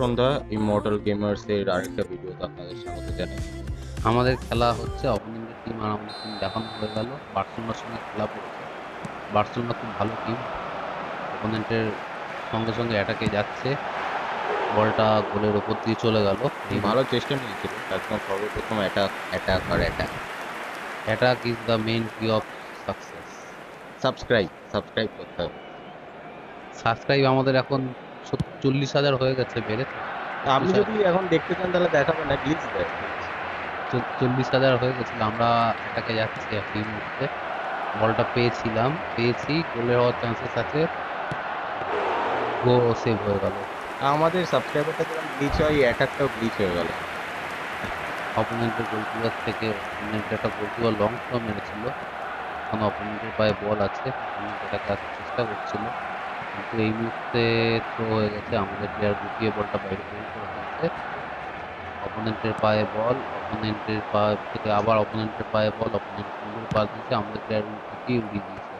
সন্ধ্যা। Immortal gamers এর আরেকটা ভিডিওতে আপনাদের স্বাগত জানাই। আমাদের খেলা হচ্ছে, অপোনেন্টের টিম আর আমাদের টিম দেখানো হয়ে গেল। বার্সেলোনার সঙ্গে খেলা পড়েছে। বার্সেলোনা খুব ভালো টিম। অপোনেন্টের সঙ্গে সঙ্গে অ্যাটাকে যাচ্ছে, বলটা গোলের ওপর দিয়ে চলে গেল। এই ভালো চেষ্টা নিয়েছিল, একদম সর্বপ্রথম অ্যাটাক অ্যাটাক আর attack. Attack is the main key of success. Subscribe করতে হবে। সাবস্ক্রাইব আমাদের এখন 40,000 হয়ে গেছে, বেড়ে আপনি 40,000। যদি এখন দেখতে চান তাহলে দেখাবে না, গ্লিচ দেয় গ্লিচ। 40,000 হয়ে গেছিল। আমরা অ্যাটাকে যাচ্ছি এই মুহূর্তে। বলটা পেয়েছি, গোলের হওয়ার চান্সেস আছে। গো সেভ হয়ে গেল। আমাদের সাবস্ক্রাইবারটা যখন গ্লিচ হয়, অ্যাটাকটাও গ্লিচ হয়ে গেল। অপোনেন্টের গোলকিপার থেকে অপোনেন্ট একটা গোলকিপার লং থ্রো মেরেছিল। এখন অপোনেন্টের পায়ে বল আছে, অপোনেন্ট এটাকে আসার চেষ্টা করছিল, কিন্তু এই মুহূর্তে থ্রো হয়ে গেছে। আমাদের প্লেয়ার গুটিয়ে বলটা বাইরে বের করে ফেলছে। অপোনেন্টের পায়ে বল, অপোনেন্টের পা থেকে আবার অপোনেন্টের পায়ে বল, অপোনেন্ট সুন্দর পাস দিয়েছে, আমাদের প্লেয়ার গুটিয়ে উড়িয়ে দিয়েছে।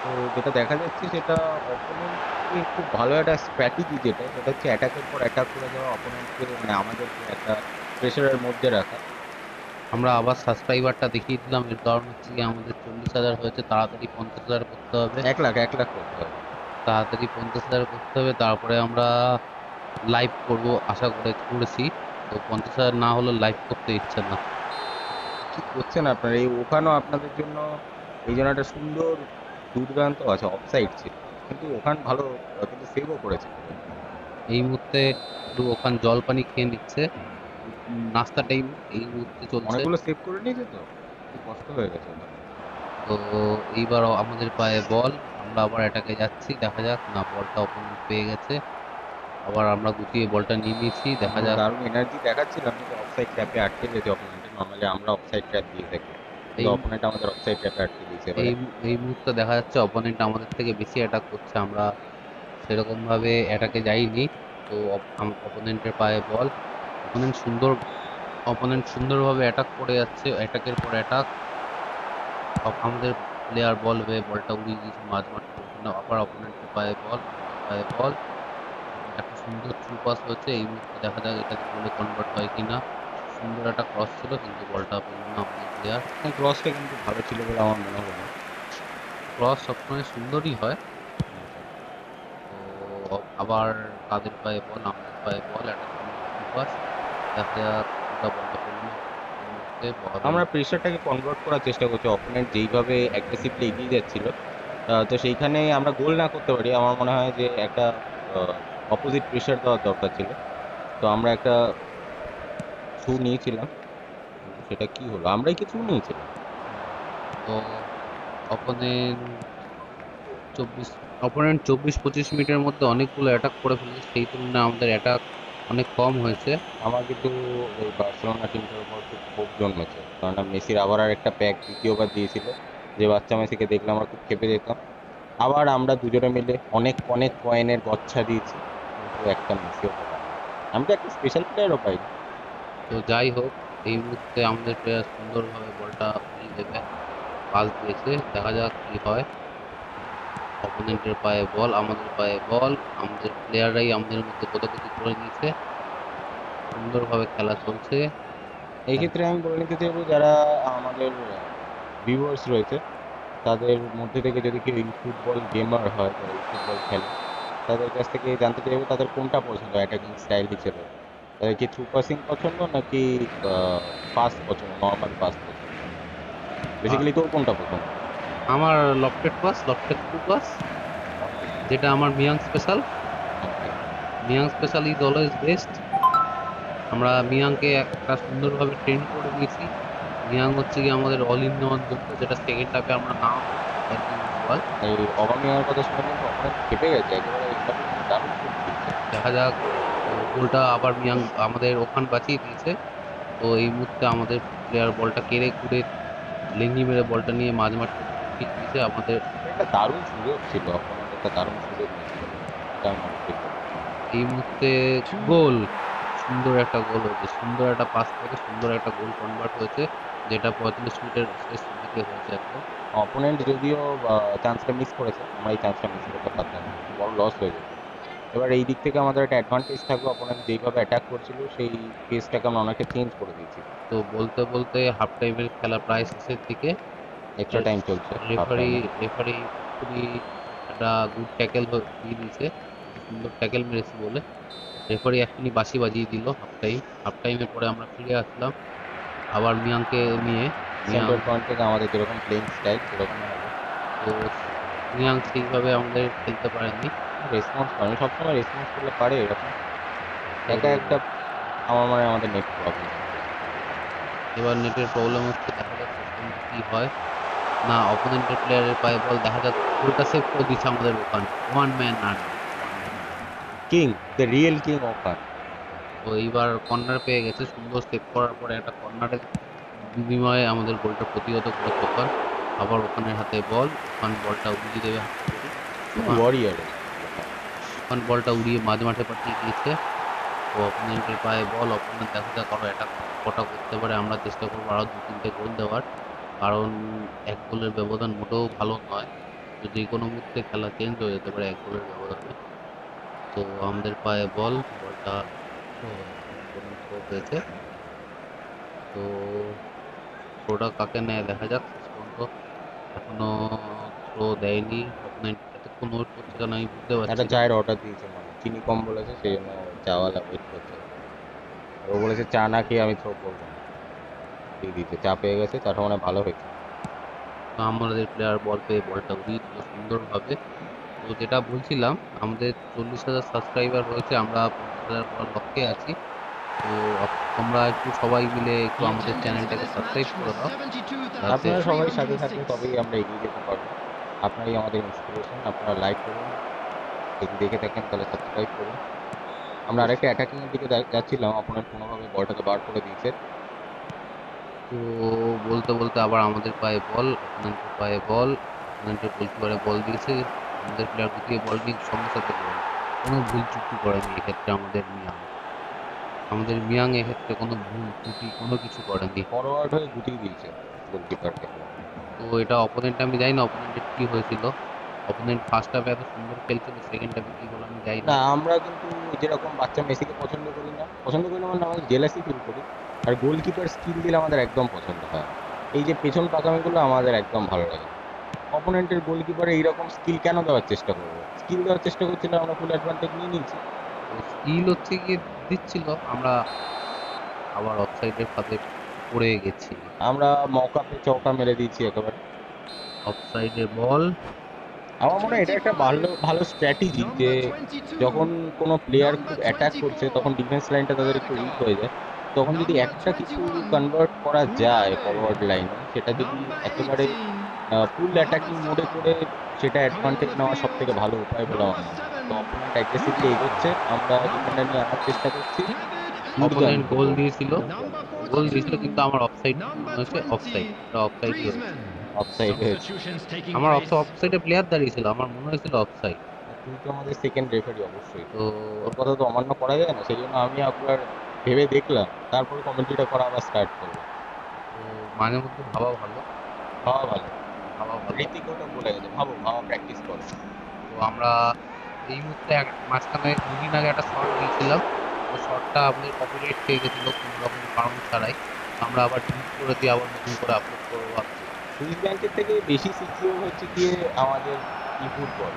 তো যেটা দেখা যাচ্ছে সেটা অপোনেন্টকে খুব ভালো একটা স্ট্র্যাটেজি, যেটা সেটা হচ্ছে অ্যাটাকের পর অ্যাটাক করে যাওয়া, অপোনেন্টকে মানে আমাদেরকে একটা প্রেশারের মধ্যে রাখা। আমরা আবার সাবস্ক্রাইবারটা দেখিয়ে দিলাম, এর কারণ হচ্ছে কি আমাদের 40,000 হয়েছে, তাড়াতাড়ি 50,000 করতে হবে। 1 লাখ করতে হবে। তাড়াতাড়ি 50,000 করতে হবে, তারপরে আমরা লাইভ করব আশা করেছি। তো 50,000 না হলে লাইভ করতে ইচ্ছে না। কি করছেন আপনারা? এই ওখানেও আপনাদের জন্য এই জন্য একটা সুন্দর দুর্দান্ত আছে, অফসাইড ছিল, কিন্তু ওখান ভালো, কিন্তু সেভও করেছে পুরো। এই মুহূর্তে একটু ওখান জল পানি খেয়ে নিচ্ছে। নাস্তা টাইম এই মুহূর্তে চলছে। অনেকগুলো সেভ করে নিয়েছে, তো খুব কষ্ট হয়ে গেছে ওখানে। তো এইবার আমাদের পায়ে বল, আমরা আবার এটাকে যাচ্ছি, দেখা যাক। না, বলটা অপোনেন্ট পেয়ে গেছে। আবার আমরা গুটিয়ে বলটা নিয়ে নিয়েছি, দেখা আমরা যাক। দারুণ এনার্জি দেখাচ্ছিলাম, কিন্তু অফসাইড ট্র্যাপে আটকে গেছে অপোনেন্টে। নর্মালি আমরা অফসাইড ট্র্যাপ দিয়ে থাকি, কিন্তু এই অপোনেন্ট আমাদের অফসাইড ট্র্যাপে আটকে দিয়েছে এবারে। এই এই মুহূর্তে দেখা যাচ্ছে অপোনেন্ট আমাদের থেকে বেশি অ্যাটাক করছে। আমরা সেরকম ভাবে অ্যাটাকে যাইনি। তো অপোনেন্টের পায়ে বল, অপোনেন্ট সুন্দর অপোনেন্ট সুন্দরভাবে অ্যাটাক করে যাচ্ছে, অ্যাটাকের পর অ্যাটাক। আমাদের প্লেয়ার বল হয়ে বলটা উড়িয়ে দিয়েছে মাঝ মাঠের ওখানে। আবার অপোনেন্টের পায়ে বল, আমাদের পায়ে বল। একটা সুন্দর থ্রু পাস হয়েছে, এই মুহূর্তে দেখা যাক এটা গোলে কনভার্ট হয় কিনা। সুন্দর একটা ক্রস ছিল, কিন্তু বলটা পেল না আমাদের প্লেয়ার। ক্রসটা কিন্তু ভালো ছিল বলে আমার মনে হলো না। ক্রস সবসময় সুন্দরই হয়। আচ্ছা। তো আবার কাদের পায়ে বল, আমাদের পায়ে বল, একটা সুন্দর থ্রু পাস। দেখা যাক ওটা বলটা পেল না এই মুহূর্তে বল। আমরা প্রেশারটাকে কনভার্ট করার চেষ্টা করছি, অপোনেন্ট যেইভাবে অ্যাগ্রেসিভলি এগিয়ে যাচ্ছিল। তো সেইখানে আমরা গোল না করতে পারি, আমার মনে হয় যে একটা অপোজিট প্রেশার দেওয়ার দরকার ছিল। তো আমরা একটা থ্রু নিয়েছিলাম, কিন্তু সেটা কি হলো, আমরাই কি থ্রু নিয়েছিলাম? তো অপোনেন্ট 24 24-25 মিনিটের মধ্যে অনেকগুলো অ্যাটাক করে ফেলেছে, সেই তুলনায় আমাদের অ্যাটাক অনেক কম হয়েছে। আমার কিন্তু ওই বার্সেলোনা টিমটার উপর খুব ক্ষোভ জন্মেছে, কারণ মেসির আবার আর একটা প্যাক দ্বিতীয়বার দিয়েছিল। যে বাচ্চা মেসিকে দেখলে আমরা খুব ক্ষেপে যেতাম। আবার আমরা দুজনে মিলে অনেক অনেক কয়েনের গচ্ছা দিয়েছি, কিন্তু একটা মেসিও পেলাম না। আমি তো একটা স্পেশাল প্লেয়ারও পাইনি। তো যাই হোক, এই মুহূর্তে আমাদের প্লেয়ার সুন্দরভাবে বলটা উড়িয়ে দেবে, পাস দিয়েছে, দেখা যাক কি হয়। অপোনেন্টের পায়ে বল, আমাদের পায়ে বল, আমাদের প্লেয়াররাই আমাদের মধ্যে কোতাকুতি করে নিয়েছে। সুন্দরভাবে খেলা চলছে। এই ক্ষেত্রে আমি বলে নিতে চাইবো, যারা আমাদের ভিউয়ার্স রয়েছে, তাদের মধ্যে থেকে যদি কেউ এই ফুটবল গেমার হয় বা এই ফুটবল খেলে, তাদের কাছ থেকে জানতে চাইবো তাদের কোনটা পছন্দ অ্যাটাকিং স্টাইল হিসেবে। তাদের কি থ্রু পাসিং পছন্দ, নাকি পাস পছন্দ, নর্মাল পাস পছন্দ? আর বেসিক্যালি তোর কোনটা পছন্দ? আমার লফটেড থ্রু পাস, ওকে। যেটা আমার মিয়াং স্পেশাল। ওকে। মিয়াং স্পেশাল ইজ অলওয়েজ বেস্ট। আমরা মিয়াংকে একটা সুন্দরভাবে ট্রেন করে দিয়েছি। মিয়াং হচ্ছে কি আমাদের অল ইন ওয়ান যোগ্য, যেটা সেকেন্ড হাফে আমরা নাও করতে পারিনি ফুটবল। এই অবামিয়ার কথা শুনে কিন্তু অপোনেন্ট খেপে গেছে একেবারে, এমবাপ্পে কিন্তু দারুণ শুট দিচ্ছে। দেখা যাক। গোলটা আবার মিয়াং আমাদের ওখান বাঁচিয়ে দিয়েছে। তো এই মুহূর্তে আমাদের প্লেয়ার বলটা কেড়ে কুড়ে লেঙ্গি মেরে বলটা নিয়ে মাঝ মাঠে ঢুকিয়ে দিয়েছে আমাদের। একটা দারুণ সুযোগ ছিল, অপোনেন্ট একটা দারুণ সুযোগ নিয়েছিল, এটা আমি মনে করি। এই মুহূর্তে গোল, সুন্দর একটা গোল হয়েছে, সুন্দর একটা পাস থেকে সুন্দর একটা গোল কনভার্ট হয়েছে, যেটা 45 মিনিটের শেষ দিকে হয়েছে একদম। অপোনেন্ট যদিও চান্সটা মিস করেছে, আমরা এই চান্সটা মিস করতে পারতাম না, বড় লস হয়ে যেত। এবার এই দিক থেকে আমাদের একটা অ্যাডভান্টেজ থাকবে, অপোনেন্ট যেইভাবে অ্যাটাক করছিল সেই পেসটাকে আমরা অনেকটা চেঞ্জ করে দিয়েছি। তো বলতে বলতে হাফ টাইমের খেলা প্রায় শেষের দিকে। এক্সট্রা টাইম চলছে হাফ রেফারি টাইমে। রেফারি খুবই একটা গুড ট্যাকেল দিয়ে দিয়েছে, সুন্দর ট্যাকেল মেরেছে বলে রেফারি এখনই বাঁশি বাজিয়ে দিল হাফ টাইমের পরে আমরা ফিরে আসলাম আবার মিয়াংকে নিয়ে। মিয়াং সেন্টার পয়েন্ট থেকে আমাদের যেরকম প্লেইং স্টাইল সেরকমই হবে। তো মিয়াং সেইভাবে আমাদের খেলতে পারেনি। রেসপন্স করে, আমি সবসময় রেসপন্স করলে পারে এরকম। তো একা একটা আমার মনে হয় আমাদের নেট প্রবলেম। এবার নেটের প্রবলেম হচ্ছে, দেখা যাক শেষ পর্যন্ত কি হয়। না, অপোনেন্টের প্লেয়ারের পায়ে বল, দেখা যাক গোলটা সেভ করে দিচ্ছে আমাদের one man army. King, the real king ওখান। তো এইবার কর্নার পেয়ে গেছে, সুন্দর সেভ করার পরে একটা কর্নারের বিনিময়ে আমাদের গোলটা প্রতিহত করেছে ওখান। আবার ওখানের হাতে বল, ওখান বলটা উড়িয়ে দেবে হাত থেকে। ওখান ওয়ারিয়ার। ওখান বলটা উড়িয়ে মাঝ মাঠে পাঠিয়ে দিয়েছে। তো অপোনেন্টের পায়ে বল, অপোনেন্ট দেখা যাক আরো অ্যাটাক কটা করতে পারে। আমরা চেষ্টা করবো আরো 2-3টে গোল দেওয়ার, কারণ এক গোলের ব্যবধান মোটেও ভালো নয়। তো যে কোনো মুহূর্তে খেলা চেঞ্জ হয়ে যেতে পারে এক গোলের ব্যবধানে। তো আমাদের পায়ে বলটা থ্রো হয়েছে। তো থ্রোটা কাকে নেয় দেখা যাক শেষ পর্যন্ত। এখনো থ্রো দেয়নি অপোনেন্ট, এতক্ষণ ওয়েট করছে কেন আমি বুঝতে একটা পারছি না। চায়ের অর্ডার দিয়েছে, মানে চিনি কম বলেছে সেই জন্য চাওয়ালা ওয়েট করছে। আর ও বলেছে চা না খেয়ে আমি থ্রো করবো না। দিয়ে দিয়েছে, চা পেয়ে গেছে, চাটা মানে ভালো হয়েছে। তো আমাদের প্লেয়ার বল পেয়ে বলটা উড়িয়ে দিল সুন্দরভাবে। তো যেটা বলছিলাম, আমাদের 40,000 সাবস্ক্রাইবার হয়েছে, আমরা 50,000 করার লক্ষ্যে আছি। তো তোমরা একটু সবাই মিলে একটু আমাদের চ্যানেলটাকে সাবস্ক্রাইব করে দাও, যাতে আপনারা সবাই সাথে থাকলে তবেই আমরা এগিয়ে যেতে পারবো। আপনারাই আমাদের ইন্সপিরেশন। আপনারা লাইক করুন, যদি দেখে থাকেন তাহলে সাবস্ক্রাইব করুন। আমরা আরেকটা অ্যাটাকিং এর দিকে যাচ্ছিলাম, অপোনেন্ট কোনোভাবে বলটাকে বার করে দিয়েছে। তো বলতে বলতে আবার আমাদের পায়ে বল, অপোনেন্টের পায়ে বল, অপোনেন্টের গোলকিপারে বল দিয়েছে, আমাদের প্লেয়ার গুটিয়ে বল নিয়ে সঙ্গে সাথে গোল। কোনো ভুল চুক্তি করেনি এক্ষেত্রে আমাদের মিয়াং এক্ষেত্রে কোনো ভুল ত্রুটি কোনো কিছু করেনি। ফরওয়ার্ড হয়ে গুটিয়ে দিয়েছে গোলকিপারকে। তো এটা অপোনেন্ট, আমি জানি না অপোনেন্টের কি হয়েছিল। অপোনেন্ট ফার্স্ট হাফে এত সুন্দর খেলছিল, সেকেন্ড হাফে কি হলো আমি জানি না। না, আমরা কিন্তু যেরকম বাচ্চা মেসিকে পছন্দ করি না মানে আমাদের জেলাসি ফিল করি। আর গোলকিপার স্কিল দিলে আমাদের একদম পছন্দ হয় না। এই যে পেছন পাকামিগুলো আমাদের একদম ভালো লাগে না। অপোনেন্টের গোলকিপারে এইরকম স্কিল কেন দেওয়ার চেষ্টা করবো? স্কিল দেওয়ার চেষ্টা করছিল, আমরা ফুল অ্যাডভান্টেজ নিয়ে নিয়েছি। তো স্কিল হচ্ছে গিয়ে দিচ্ছিল, আমরা আবার অফসাইডের ফাঁদে পড়ে গেছি। আমরা মৌকা পে চৌকা মেরে দিয়েছি একেবারে। অফসাইডে বল। আমার মনে হয় এটা একটা ভালো ভালো স্ট্র্যাটেজি যে যখন কোনো প্লেয়ার খুব অ্যাটাক করছে তখন ডিফেন্স লাইনটা তাদের একটু উইক হয়ে যায়। তখন যদি একটা কিছু কনভার্ট করা যায় ফরওয়ার্ড লাইনে, সেটা যদি একেবারে ফুল অ্যাটাকিং মোডে করে সেটা অ্যাডভান্টেজ নেওয়া সব থেকে ভালো উপায় বলে আমার মনে হয়। তো অপোনেন্ট অ্যাগ্রেসিভলি এগোচ্ছে, আমরা ডিফেন্ডার নিয়ে আনার চেষ্টা করছি। অপোনেন্ট দুর্দান্ত গোল গোল, দিয়েছিল, দুর্দান্ত কিন্তু আমার অফসাইড মনে হয়েছে, অফসাইড, এটা অফসাইডই হয়েছে। অফসাইড হয়েছে। আমার অফসাইডে প্লেয়ার দাঁড়িয়েছিল, আমার মনে হয়েছিল অফসাইড। তুই তো আমাদের সেকেন্ড রেফারি, অবশ্যই তো ওর কথা তো অমান্য করা যায় না, সেই জন্য আমি একবার ভেবে দেখলাম, তারপরে কমেন্ট্রিটা করা আবার স্টার্ট করবো। তো মাঝে মধ্যে ভাবা ভালো, ভাবা ভালো। ভাবা ভালো। ঋতিক ওটা বলে গেছে, ভাবো, ভাবা, প্র্যাকটিস করো। তো আমরা এই মুহূর্তে মাঝখানে দুদিন আগে একটা শর্ট দিয়েছিলাম, তো শর্টটা আমাদের কপিরাইট পেয়ে গেছিলো কোনো রকম কারণ ছাড়াই। আমরা আবার ডিলিট করে দিয়ে আবার নতুন করে আপলোড করবো ভাবছি। সুইস ব্যাংকের থেকে বেশি সিকিউর হচ্ছে গিয়ে আমাদের ই ফুটবল।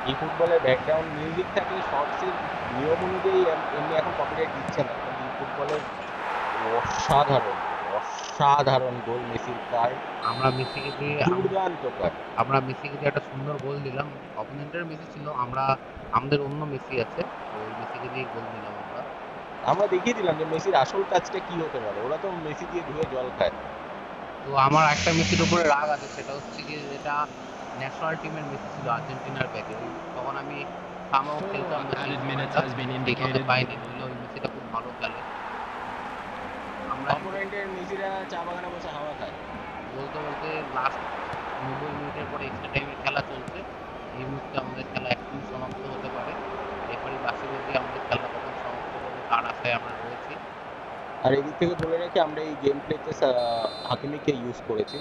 ই ফুটবলের ব্যাকগ্রাউন্ড মিউজিক থাকে, শর্টসের নিয়ম অনুযায়ী এমনি এখন কপিরাইট দিচ্ছে না, কিন্তু ই ফুটবলের অসাধারণ অসাধারণ গোল মেসির কার্ড, আমরা মেসিকে দিয়ে দুর্দান্ত কার্ড। আমরা মেসিকে দিয়ে একটা সুন্দর গোল দিলাম। অপোনেন্টের মেসি ছিল, আমাদের অন্য মেসি আছে, তো ওই মেসিকে দিয়ে গোল দিলাম আমরা। আমরা দেখিয়ে দিলাম যে মেসির আসল কাজটা কি হতে পারে, ওরা তো মেসি দিয়ে ধুয়ে জল খায়। তো আমার একটা মেসির উপরে রাগ আছে, সেটা হচ্ছে গিয়ে যেটা ন্যাশনাল টিমের মেসি ছিল আর্জেন্টিনার ব্যাকে, তখন আমি থামাও খেলতাম মেসির সময়টা, দেখতে পাইনি, নইলে ওই মেসিটা খুব ভালো খেলে। আমরা অপোনেন্টের মেসিরা চা বাগানে বসে হাওয়া খায়। বলতে বলতে লাস্ট 90 মিনিটের পরে এক্সট্রা টাইমের খেলা চলছে। এই মুহূর্তে আমাদের খেলা এখনই সমাপ্ত হতে পারে। রেফারি বাঁশি বাজিয়ে আমাদের খেলা কখন সমাপ্ত করবে তার আশায় আমরা রয়েছি। আর এদিক থেকে বলে রাখি, আমরা এই গেম প্লেতে হাকিমিকে ইউজ করেছি।